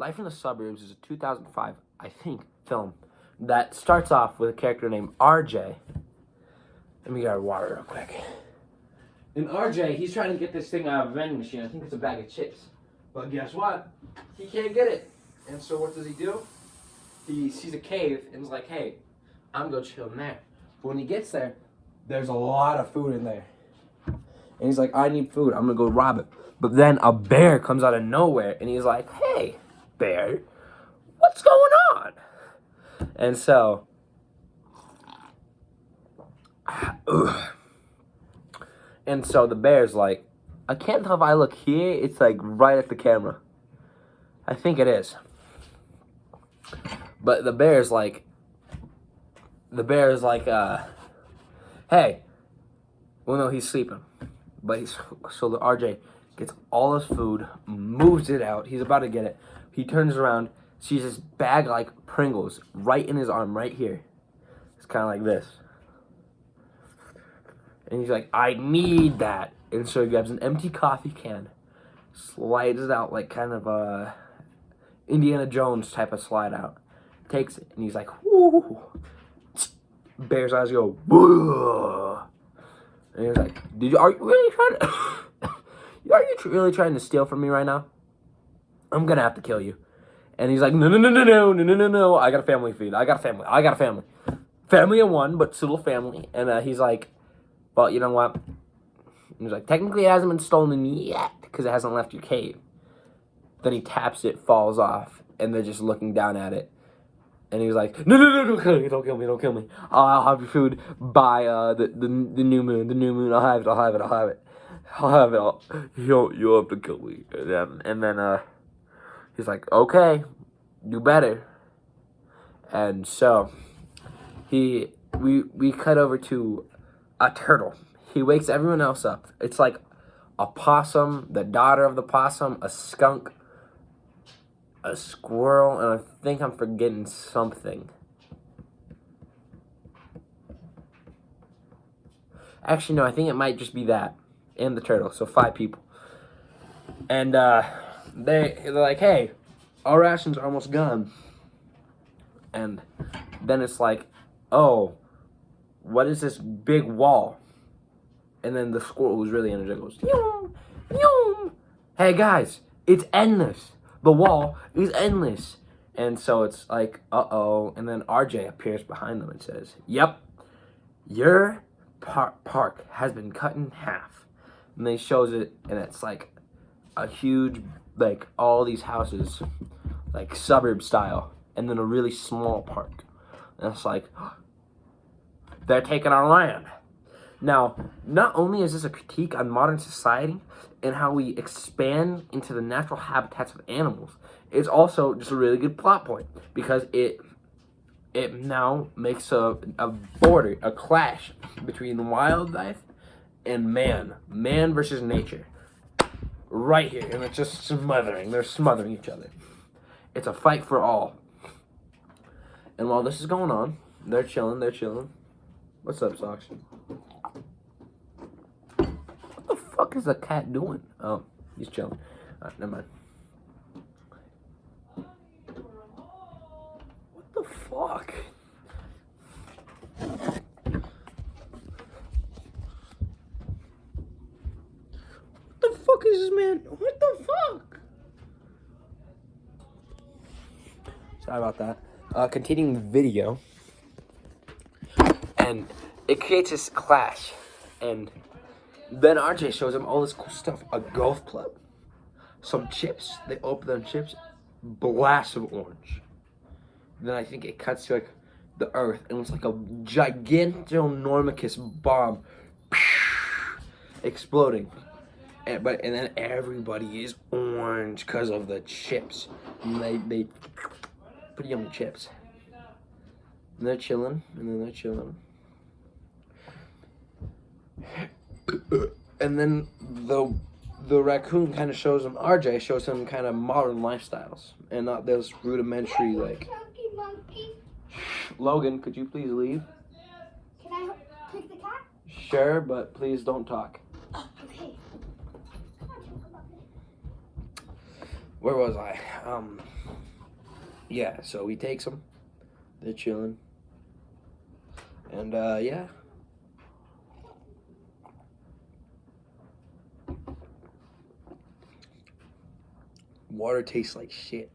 Life in the Suburbs is a 2005, I think, film that starts off with a character named RJ. Let me get our water real quick. And RJ, he's trying to get this thing out of a vending machine. I think it's a bag of chips. But guess what? He can't get it. And so what does he do? He sees a cave and is like, hey, I'm going to chill in there. But when he gets there, there's a lot of food in there. And he's like, I need food. I'm going to go rob it. But then a bear comes out of nowhere. And he's like, hey, bear, what's going on? And so... And so the bear's like, I can't tell if I look here. It's like right at the camera. I think it is. But the bear's like, hey. Well, no, he's sleeping. But so the RJ gets all his food, moves it out. He's about to get it. He turns around, sees this bag like Pringles right in his arm, right here. It's kind of like this. And he's like, I need that. And so he grabs an empty coffee can, slides it out like kind of a Indiana Jones type of slide out. Takes it, and he's like, whoo. Bear's eyes go, whoa. And he's like, are you really trying to, are you really trying to steal from me right now? I'm going to have to kill you. And he's like, no. I got a family feed. I got a family. Family of one, but still a family. And he's like, well, you know what? He's like, technically it hasn't been stolen yet because it hasn't left your cave. Then he taps it, falls off, and they're just looking down at it. And he's like, no, don't kill me. I'll have your food by the new moon. I'll have it. You'll have to kill me. And then he's like, okay, you better. And so we cut over to a turtle. He wakes everyone else up. It's like a possum, the daughter of the possum, a skunk, a squirrel, and I think I'm forgetting something. Actually, no, I think it might just be that and the turtle. So 5 people. And they're like, hey, our rations are almost gone. And then it's like, oh, what is this big wall? And then the squirrel, who's really energetic, goes, yoom, yoom. Hey guys, it's endless. The wall is endless. And so it's like, uh-oh. And then RJ appears behind them and says, yep, your park has been cut in half. And then he shows it, and it's like a huge, like all these houses, like suburb style, and then a really small park. And it's like, they're taking our land. Now, not only is this a critique on modern society and how we expand into the natural habitats of animals, it's also just a really good plot point because it now makes a border, a clash between wildlife and man versus nature, right here, and it's just smothering. They're smothering each other. It's a fight for all. And while this is going on, they're chilling. What's up, Socks? What the fuck is the cat doing? Oh, he's chilling. Alright, never mind. What the fuck? What the fuck is this man? What the fuck? Sorry about that. Continuing the video. And it creates this clash. And then RJ shows him all this cool stuff. A golf club. Some chips. They open them chips. Blast of orange. Then I think it cuts to like the earth. And it's like a gigantonormous bomb. Exploding. And then everybody is orange because of the chips. And they pretty yummy chips. And they're chilling. And then the raccoon kind of shows him, RJ shows him kind of modern lifestyles and not those rudimentary like. Monkey. Logan, could you please leave? Can I take the cat? Sure, but please don't talk. Oh, okay. Where was I? Yeah, so he takes them. They're chilling. And, yeah. Water tastes like shit.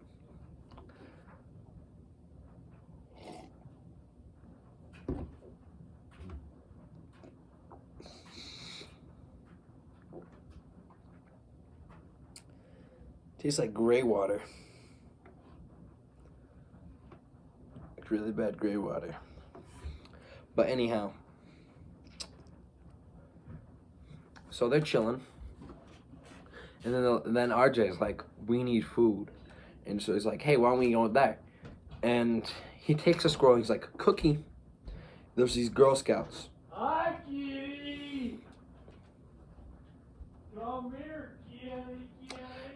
Tastes like gray water. Like really bad gray water. But anyhow. So they're chilling. And then RJ's like, we need food. And so he's like, hey, why don't we go there? And he takes a scroll. He's like, cookie. There's these Girl Scouts. Hi, kitty. Come here, kitty.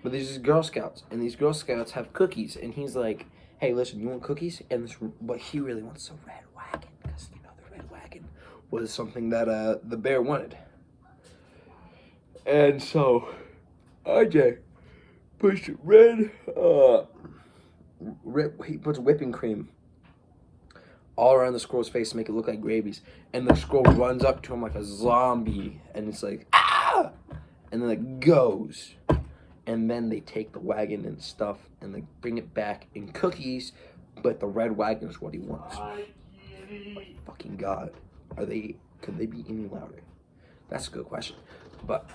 But there's these Girl Scouts. And these Girl Scouts have cookies. And he's like, hey, listen, you want cookies? And but he really wants the red wagon. Because, you know, the red wagon was something that the bear wanted. And so RJ puts he puts whipping cream all around the squirrel's face to make it look like gravies. And the squirrel runs up to him like a zombie. And it's like, ah! And then it goes. And then they take the wagon and stuff and they bring it back in cookies. But the red wagon is what he wants. Hi, kitty. Fucking God. Could they be any louder? That's a good question. But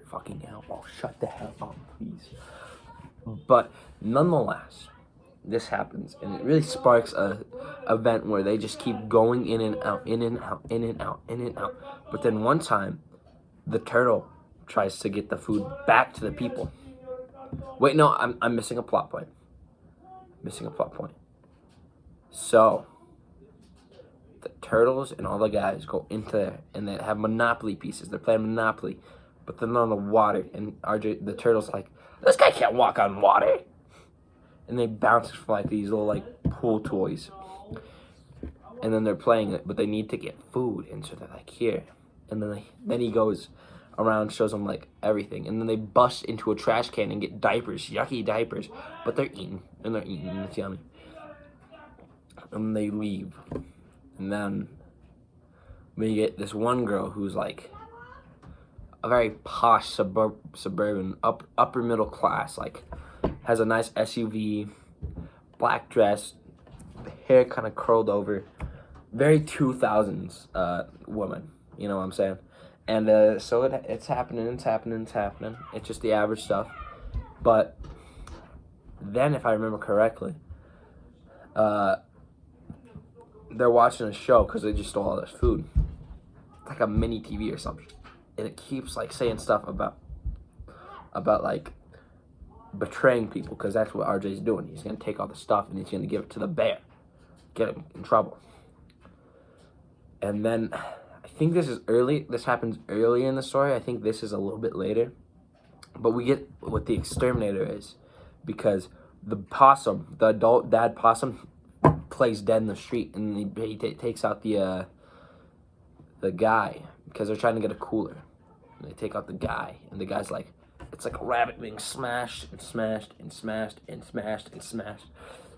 fucking hell, oh, shut the hell up, please. But nonetheless, this happens, and it really sparks a event where they just keep going in and out, in and out, in and out, in and out. But then one time, the turtle tries to get the food back to the people. Wait, no, I'm missing a plot point. So the turtles and all the guys go into there, and they have Monopoly pieces. They're playing Monopoly. But they're on the water, and RJ, the turtle's like, this guy can't walk on water. And they bounce from like these little like pool toys. And then they're playing it, but they need to get food, and so they're like, here. And then he goes around, shows them like everything, and then they bust into a trash can and get diapers, yucky diapers. But they're eating, and it's yummy. And they leave, and then we get this one girl who's like a very posh suburban upper middle class, like has a nice SUV, black dress, hair kind of curled over, very 2000s woman, you know what I'm saying? And so it's happening. It's just the average stuff. But then, if I remember correctly, they're watching a show because they just stole all this food. It's like a mini TV or something. And it keeps like saying stuff about like betraying people, because that's what RJ's doing. He's gonna take all the stuff and he's gonna give it to the bear, get him in trouble. And then I think this happens early in the story. I think this is a little bit later, but we get what the exterminator is, because the possum, the adult dad possum, plays dead in the street, and he takes out the guy because they're trying to get a cooler. And they take out the guy, and the guy's like, it's like a rabbit being smashed and smashed and smashed and smashed and smashed.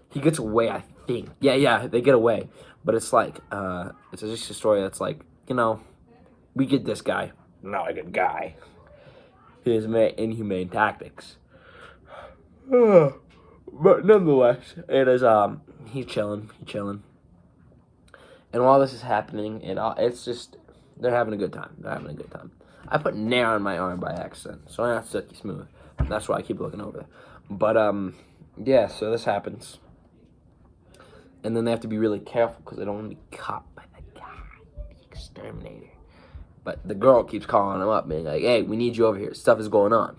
He gets away, I think. Yeah, they get away. But it's like, it's just a story that's like, you know, we get this guy, not a good guy. His inhumane tactics. But nonetheless, it is, he's chilling. And while this is happening, it's just, they're having a good time. I put nair on my arm by accident, so I'm not silky smooth. That's why I keep looking over there. But, yeah, so this happens. And then they have to be really careful because they don't want to be caught by the guy, the exterminator. But the girl keeps calling him up, being like, hey, we need you over here. Stuff is going on.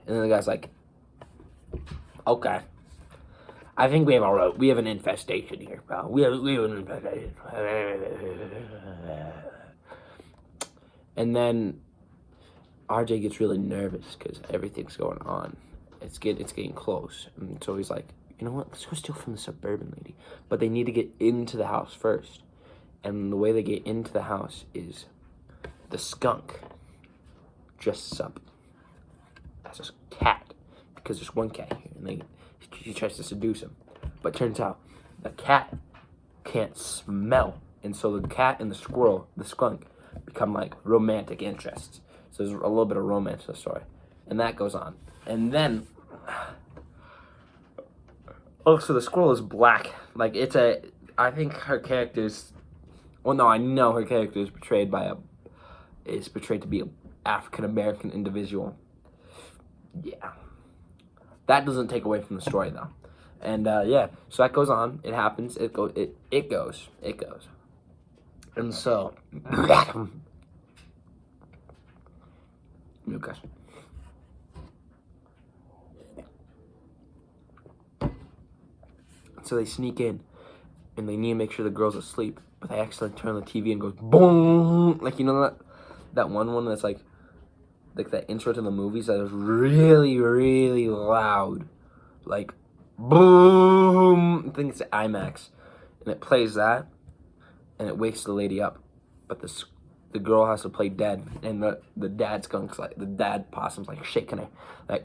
And then the guy's like, okay. I think we have an infestation here, pal. We have an infestation. And then RJ gets really nervous because everything's going on. It's getting close. And so he's like, you know what? Let's go steal from the suburban lady. But they need to get into the house first. And the way they get into the house is the skunk dresses up as a cat because there's one cat here, and she tries to seduce him. But turns out the cat can't smell, and so the cat and the squirrel, the skunk, become like romantic interests. So there's a little bit of romance to the story, and that goes on. And then, so the squirrel is black. Like I think her character's, well, no, I know her character is portrayed to be an African American individual. Yeah, that doesn't take away from the story though. And yeah, so that goes on. It happens. It goes. And so, Lucas. So they sneak in, and they need to make sure the girl's asleep, but they accidentally turn on the TV and goes boom, like, you know that one that's like that intro to the movies that is really, really loud, like boom. I think it's IMAX, and it plays that, and it wakes the lady up, but the girl has to play dead, and the dad skunk's like, the dad possum's like shaking her, like,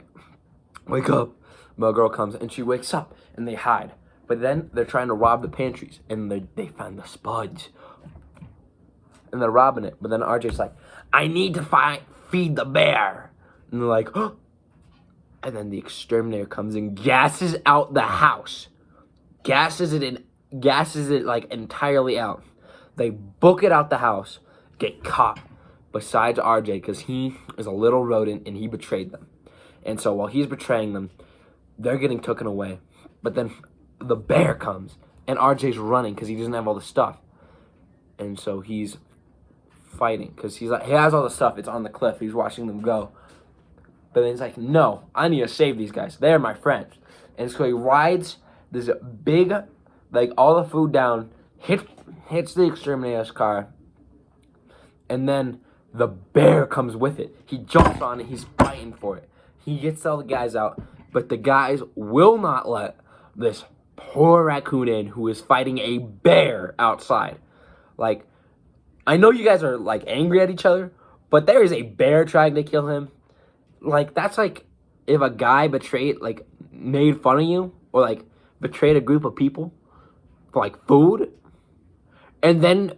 wake up. The girl comes and she wakes up, and they hide. But then they're trying to rob the pantries, and they find the spuds, and they're robbing it. But then RJ's like, I need to feed the bear, and they're like, oh. And then the exterminator comes and gasses out the house, gasses it like entirely out. They book it out the house, get caught. Besides RJ, because he is a little rodent and he betrayed them, and so while he's betraying them, they're getting taken away. But then the bear comes, and RJ's running because he doesn't have all the stuff, and so he's fighting because he has all the stuff. It's on the cliff. He's watching them go, but then he's like, no, I need to save these guys. They're my friends. And so he rides this big, like, all the food down, hits the exterminator's car, and then the bear comes with it. He jumps on it. He's fighting for it. He gets all the guys out, but the guys will not let this poor raccoon in, who is fighting a bear outside. Like, I know you guys are like angry at each other, but there is a bear trying to kill him. Like, that's like if a guy made fun of you, or like betrayed a group of people for like food, and then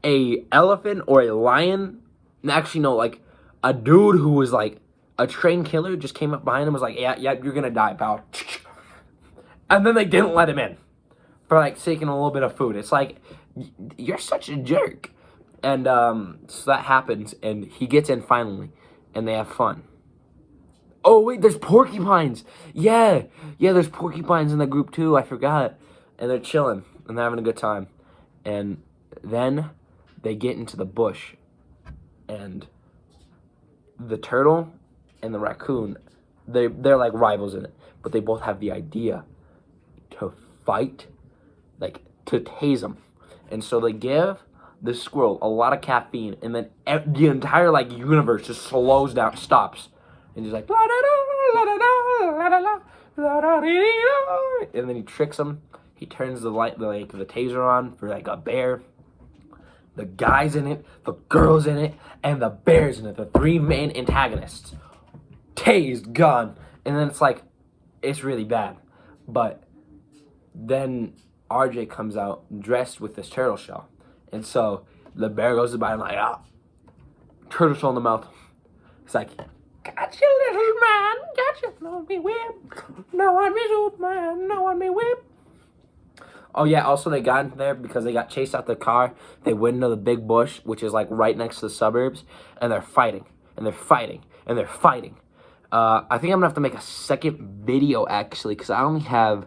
a elephant or a lion, actually no, like a dude who was like a trained killer just came up behind him and was like, yeah, you're gonna die, pal. And then they didn't let him in for like taking a little bit of food. It's like, you're such a jerk. And so that happens, and he gets in finally, and they have fun. Oh wait, there's porcupines. Yeah, there's porcupines in the group too. I forgot. And they're chilling and they're having a good time. And then they get into the bush, and the turtle and the raccoon, they're like rivals in it, but they both have the idea to fight, like to tase them. And so they give the squirrel a lot of caffeine, and then the entire like universe just slows down, stops, and he's like, la, da, da, la, da, da, la, da, la, la, da, dee, dee, da. And then he tricks them. He turns the taser on for like a bear. The guy's in it, the girl's in it, and the bear's in it. The three main antagonists. Tased, gone. And then it's like, it's really bad. But then RJ comes out dressed with this turtle shell. And so the bear goes by and like, turtle shell in the mouth. It's like, gotcha, little man, gotcha. No one me whip. No one me Superman, no one me whip. Oh yeah, also they got in there because they got chased out the car. They went into the big bush, which is like right next to the suburbs, and they're fighting, and they're fighting, and they're fighting. I think I'm gonna have to make a second video actually, because I only have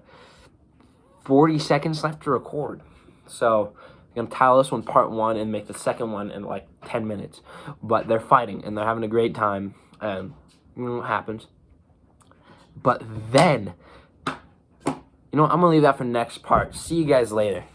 40 seconds left to record. So I'm gonna title this one part 1 and make the second one in like 10 minutes. But they're fighting and they're having a great time, and you know what happens. But then, you know, I'm gonna leave that for next part. See you guys later.